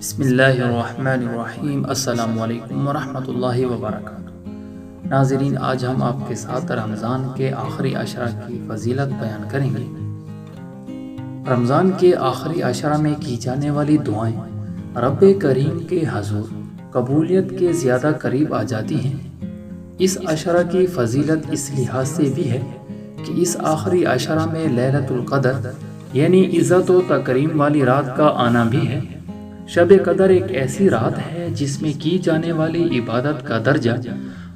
بسم اللہ الرحمن الرحیم۔ السلام علیکم ورحمۃ اللہ وبرکاتہ۔ ناظرین، آج ہم آپ کے ساتھ رمضان کے آخری عشرہ کی فضیلت بیان کریں گے۔ رمضان کے آخری عشرہ میں کی جانے والی دعائیں رب کریم کے حضور قبولیت کے زیادہ قریب آ جاتی ہیں۔ اس عشرہ کی فضیلت اس لحاظ سے بھی ہے کہ اس آخری عشرہ میں لیلۃ القدر یعنی عزت و تکریم والی رات کا آنا بھی ہے۔ شب قدر ایک ایسی رات ہے جس میں کی جانے والی عبادت کا درجہ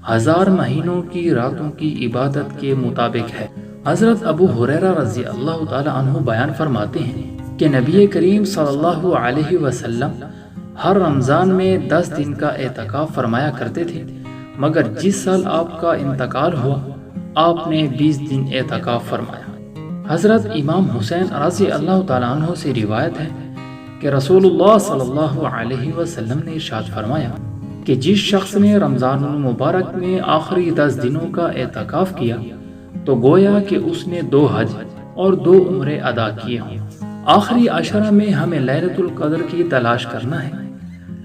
1000 مہینوں کی راتوں کی عبادت کے مطابق ہے۔ حضرت ابو ہریرہ رضی اللہ تعالی عنہ بیان فرماتے ہیں کہ نبی کریم صلی اللہ علیہ وسلم ہر رمضان میں 10 دن کا اعتکاف فرمایا کرتے تھے، مگر جس سال آپ کا انتقال ہوا آپ نے 20 دن اعتکاف فرمایا۔ حضرت امام حسین رضی اللہ تعالیٰ عنہ سے روایت ہے کہ رسول اللہ صلی اللہ علیہ وسلم نے ارشاد فرمایا کہ جس شخص نے رمضان المبارک میں آخری 10 دنوں کا اعتکاف کیا تو گویا کہ اس نے 2 حج اور 2 عمرے ادا کیے ہوں۔ آخری عشرہ میں ہمیں لیلۃ القدر کی تلاش کرنا ہے۔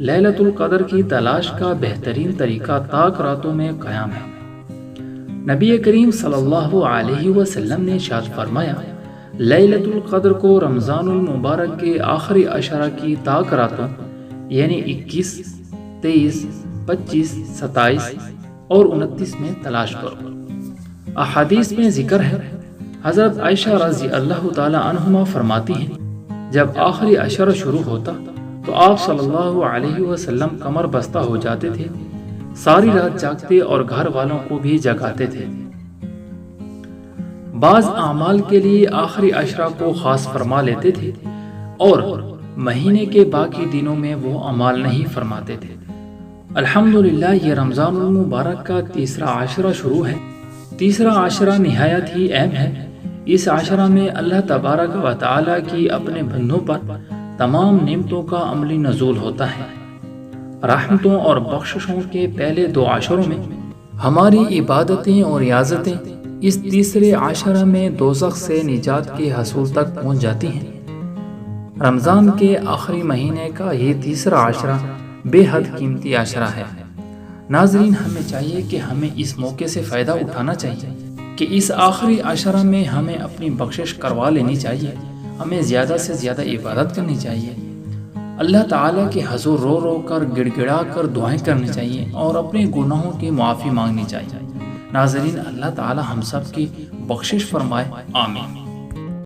لیلۃ القدر کی تلاش کا بہترین طریقہ طاق راتوں میں قیام ہے۔ نبی کریم صلی اللہ علیہ وسلم نے ارشاد فرمایا، لیلۃ القدر کو رمضان المبارک کے آخری عشرہ کی طاق راتوں یعنی 21، 23، 25، 27 اور 29 میں تلاش کرو۔ احادیث میں ذکر ہے، حضرت عائشہ رضی اللہ تعالی عنہما فرماتی ہیں جب آخری عشرہ شروع ہوتا تو آپ صلی اللہ علیہ وسلم کمر بستہ ہو جاتے تھے، ساری رات جاگتے اور گھر والوں کو بھی جگاتے تھے۔ بعض اعمال کے لیے آخری عشرہ کو خاص فرما لیتے تھے اور مہینے کے باقی دنوں میں وہ اعمال نہیں فرماتے تھے۔ الحمدللہ یہ رمضان المبارک کا تیسرا عشرہ شروع ہے۔ تیسرا عشرہ نہایت ہی اہم ہے۔ اس عشرہ میں اللہ تبارک و تعالی کی اپنے بندوں پر تمام نعمتوں کا عملی نزول ہوتا ہے۔ رحمتوں اور بخششوں کے پہلے 2 عشروں میں ہماری عبادتیں اور ریاضتیں اس تیسرے عشرہ میں دوزخ سے نجات کے حصول تک پہنچ جاتی ہیں۔ رمضان کے آخری مہینے کا یہ تیسرا عشرہ بے حد قیمتی عشرہ ہے۔ ناظرین، ہمیں چاہیے کہ ہمیں اس موقع سے فائدہ اٹھانا چاہیے کہ اس آخری عشرہ میں ہمیں اپنی بخشش کروا لینی چاہیے، ہمیں زیادہ سے زیادہ عبادت کرنی چاہیے، اللہ تعالیٰ کے حضور رو رو کر گڑ گڑا کر دعائیں کرنی چاہیے اور اپنے گناہوں کی معافی مانگنی چاہیے۔ ناظرین، اللہ تعالی ہم سب کی بخشش فرمائے، آمین۔